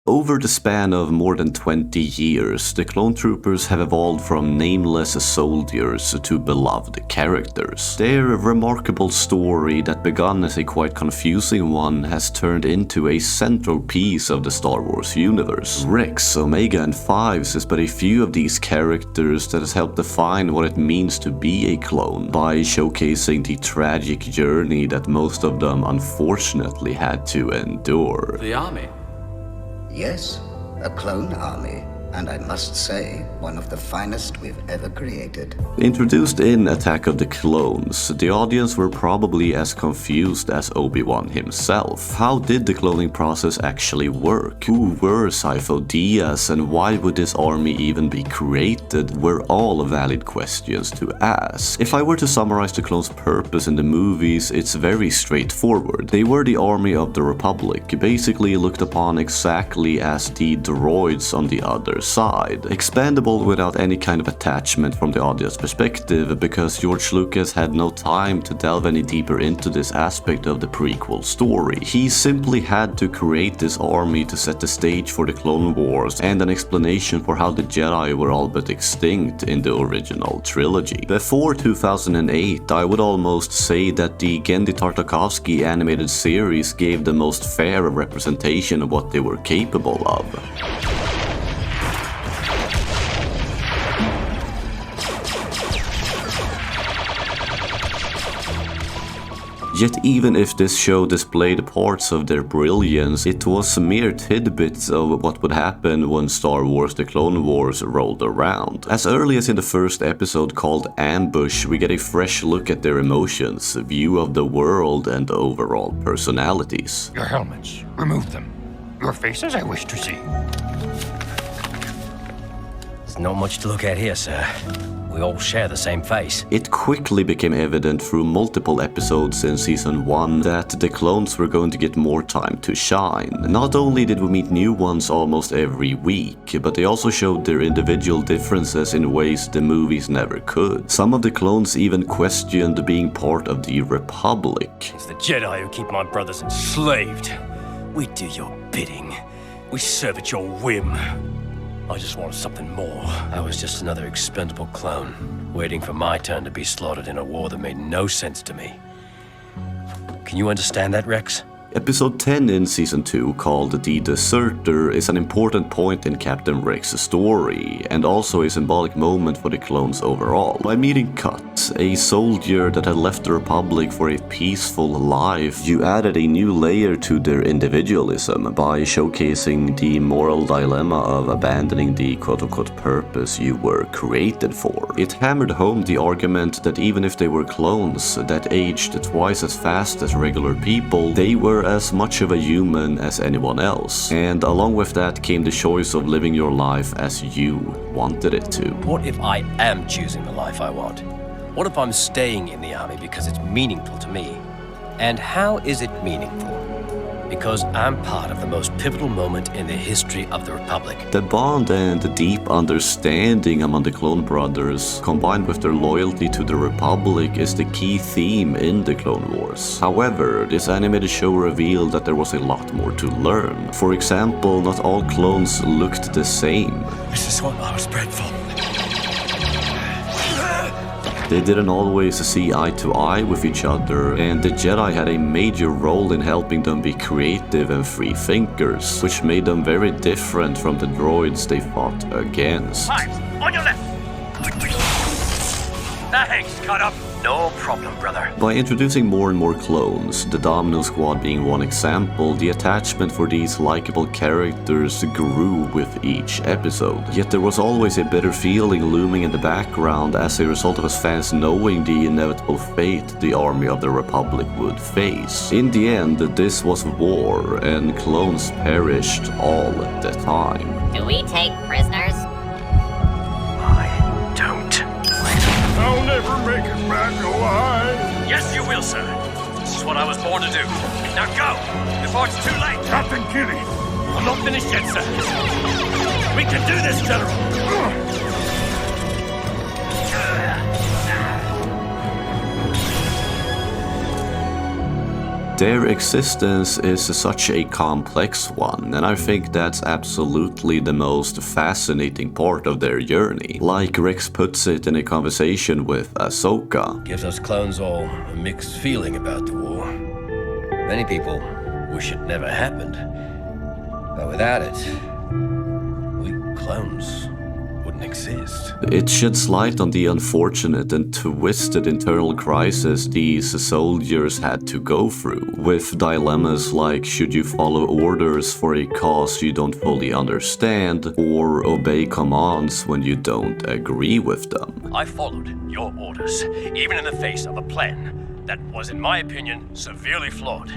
Over the span of more than 20 years, the clone troopers have evolved from nameless soldiers to beloved characters. Their remarkable story that began as a quite confusing one has turned into a central piece of the Star Wars universe. Rex, Omega and Fives is but a few of these characters that has helped define what it means to be a clone by showcasing the tragic journey that most of them unfortunately had to endure. The army? Yes, a clone army, and I must say, one of the finest we've ever created. Introduced in Attack of the Clones, the audience were probably as confused as Obi-Wan himself. How did the cloning process actually work? Who were Sifo-Dyas and why would this army even be created were all valid questions to ask. If I were to summarize the clones' purpose in the movies, it's very straightforward. They were the army of the Republic, basically looked upon exactly as the droids on the other side. Expandable without any kind of attachment from the audience perspective because George Lucas had no time to delve any deeper into this aspect of the prequel story. He simply had to create this army to set the stage for the Clone Wars and an explanation for how the Jedi were all but extinct in the original trilogy. Before 2008, I would almost say that the Genndy Tartakovsky animated series gave the most fair representation of what they were capable of. Yet even if this show displayed parts of their brilliance, it was mere tidbits of what would happen when Star Wars The Clone Wars rolled around. As early as in the first episode called Ambush, we get a fresh look at their emotions, view of the world, and overall personalities. Your helmets, remove them. Your faces I wish to see. There's not much to look at here, sir. We all share the same face. It quickly became evident through multiple episodes in Season 1 that the clones were going to get more time to shine. Not only did we meet new ones almost every week, but they also showed their individual differences in ways the movies never could. Some of the clones even questioned being part of the Republic. It's the Jedi who keep my brothers enslaved. We do your bidding. We serve at your whim. I just wanted something more. I was just another expendable clone, waiting for my turn to be slaughtered in a war that made no sense to me. Can you understand that, Rex? Episode 10 in Season 2, called The Deserter, is an important point in Captain Rex's story, and also a symbolic moment for the clones overall. By meeting Cut, a soldier that had left the Republic for a peaceful life, you added a new layer to their individualism by showcasing the moral dilemma of abandoning the quote-unquote purpose you were created for. It hammered home the argument that even if they were clones that aged twice as fast as regular people, they were as much of a human as anyone else. And along with that came the choice of living your life as you wanted it to. What if I am choosing the life I want? What if I'm staying in the army because it's meaningful to me? And how is it meaningful? Because I'm part of the most pivotal moment in the history of the Republic. The bond and the deep understanding among the clone brothers, combined with their loyalty to the Republic, is the key theme in the Clone Wars. However, this animated show revealed that there was a lot more to learn. For example, not all clones looked the same. This is what I was bred for. They didn't always see eye to eye with each other, and the Jedi had a major role in helping them be creative and free thinkers, which made them very different from the droids they fought against. Fives, on your left! Thanks, cut up. No problem, brother. By introducing more and more clones, the Domino Squad being one example, the attachment for these likable characters grew with each episode. Yet there was always a bitter feeling looming in the background as a result of us fans knowing the inevitable fate the Army of the Republic would face. In the end, this was war, and clones perished all the time. Do we take prisoners? I don't. I'll never make it back alive. Yes, you will, sir. This is what I was born to do. Now go, before it's too late. Captain Kitty. I'm not finished yet, sir. We can do this, General. Their existence is such a complex one, and I think that's absolutely the most fascinating part of their journey. Like Rex puts it in a conversation with Ahsoka. Gives us clones all a mixed feeling about the war. Many people wish it never happened. But without it, we clones wouldn't exist. It sheds light on the unfortunate and twisted internal crisis these soldiers had to go through, with dilemmas like should you follow orders for a cause you don't fully understand, or obey commands when you don't agree with them. I followed your orders, even in the face of a plan that was, in my opinion, severely flawed.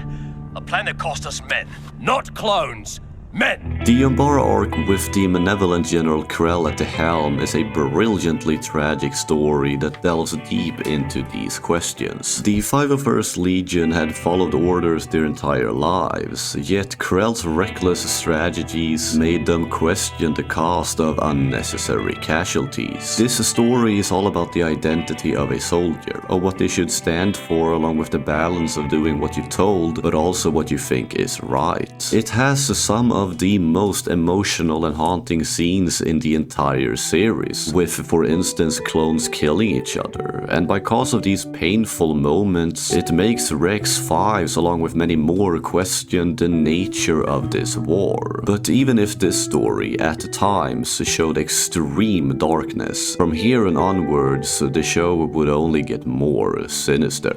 A plan that cost us men, not clones. Men! The Umbara arc with the malevolent General Krell at the helm is a brilliantly tragic story that delves deep into these questions. The 501st Legion had followed orders their entire lives, yet Krell's reckless strategies made them question the cost of unnecessary casualties. This story is all about the identity of a soldier, of what they should stand for, along with the balance of doing what you're told, but also what you think is right. It has some of the most emotional and haunting scenes in the entire series, with, for instance, clones killing each other, and because of these painful moments, it makes Rex 5s, along with many more, question the nature of this war. But even if this story, at times, showed extreme darkness, from here and onwards, the show would only get more sinister.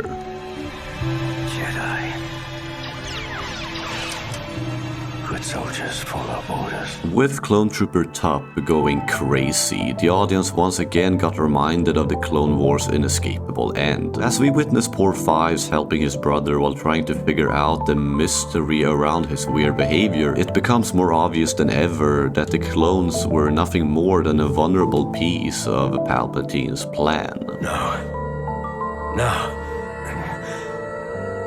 Soldiers follow orders. With Clone Trooper Tup going crazy, the audience once again got reminded of the Clone Wars' inescapable end. As we witness poor Fives helping his brother while trying to figure out the mystery around his weird behavior, it becomes more obvious than ever that the clones were nothing more than a vulnerable piece of Palpatine's plan. No.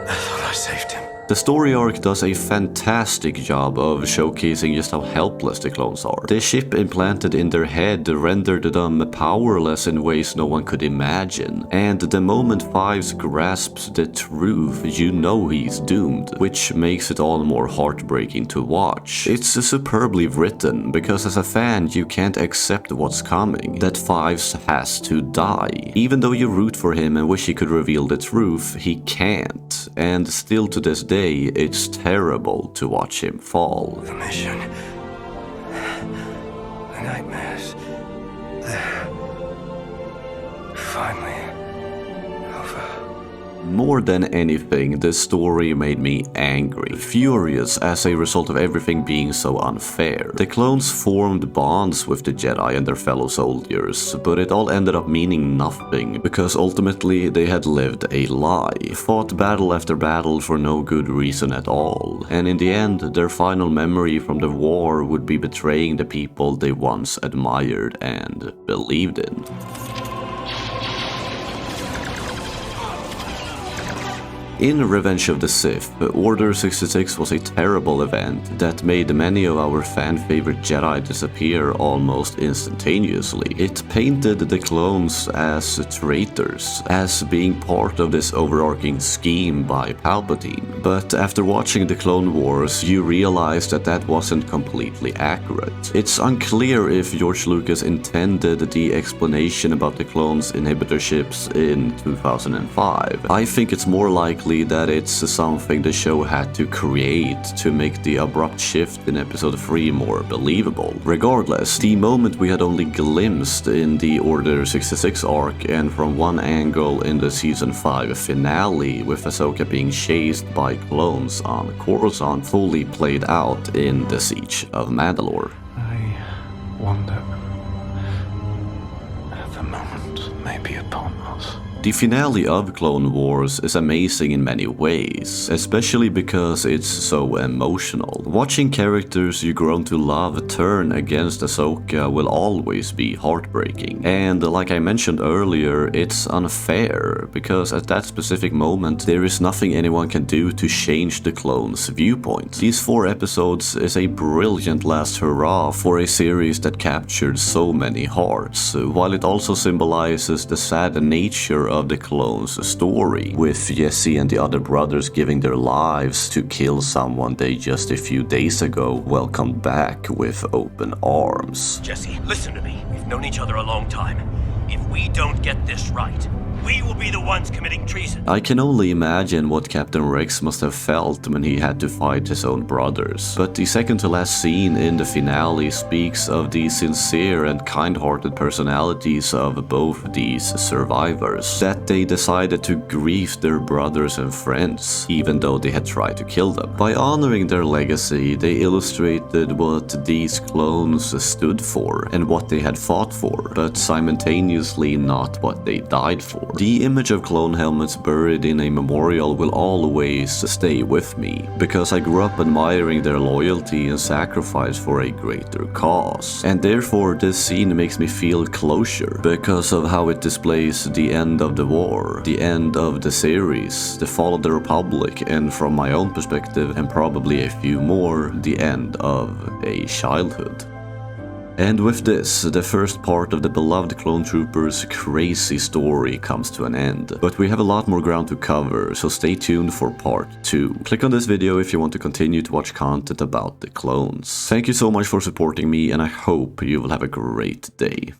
I thought I saved him. The story arc does a fantastic job of showcasing just how helpless the clones are. The chip implanted in their head rendered them powerless in ways no one could imagine, and the moment Fives grasps the truth, you know he's doomed, which makes it all more heartbreaking to watch. It's superbly written, because as a fan you can't accept what's coming, that Fives has to die. Even though you root for him and wish he could reveal the truth, he can't, and still to this day it's terrible to watch him fall. The mission. The nightmares. Finally over. More than anything, this story made me angry, furious as a result of everything being so unfair. The clones formed bonds with the Jedi and their fellow soldiers, but it all ended up meaning nothing, because ultimately they had lived a lie, fought battle after battle for no good reason at all, and in the end, their final memory from the war would be betraying the people they once admired and believed in. In Revenge of the Sith, Order 66 was a terrible event that made many of our fan-favorite Jedi disappear almost instantaneously. It painted the clones as traitors, as being part of this overarching scheme by Palpatine. But after watching the Clone Wars, you realize that that wasn't completely accurate. It's unclear if George Lucas intended the explanation about the clones' inhibitor ships in 2005. I think it's more likely that it's something the show had to create to make the abrupt shift in episode 3 more believable. Regardless, the moment we had only glimpsed in the Order 66 arc and from one angle in the season 5 finale, with Ahsoka being chased by clones on Coruscant, fully played out in the Siege of Mandalore. I wonder if the moment may be upon us. The finale of Clone Wars is amazing in many ways, especially because it's so emotional. Watching characters you grown to love turn against Ahsoka will always be heartbreaking. And like I mentioned earlier, it's unfair, because at that specific moment there is nothing anyone can do to change the clones' viewpoint. These 4 episodes is a brilliant last hurrah for a series that captured so many hearts, while it also symbolizes the sad nature of the clones' story, with Jesse and the other brothers giving their lives to kill someone they just a few days ago welcomed back with open arms. Jesse, listen to me. We've known each other a long time. If we don't get this right, we will be the ones committing treason. I can only imagine what Captain Rex must have felt when he had to fight his own brothers. But the second to last scene in the finale speaks of the sincere and kind-hearted personalities of both these survivors, that they decided to grieve their brothers and friends, even though they had tried to kill them. By honoring their legacy, they illustrated what these clones stood for and what they had fought for, but simultaneously not what they died for. The image of clone helmets buried in a memorial will always stay with me, because I grew up admiring their loyalty and sacrifice for a greater cause. And therefore this scene makes me feel closure, because of how it displays the end of the war, the end of the series, the fall of the Republic, and from my own perspective, and probably a few more, the end of a childhood. And with this, the first part of the beloved Clone Troopers' crazy story comes to an end. But we have a lot more ground to cover, so stay tuned for part 2. Click on this video if you want to continue to watch content about the clones. Thank you so much for supporting me, and I hope you will have a great day.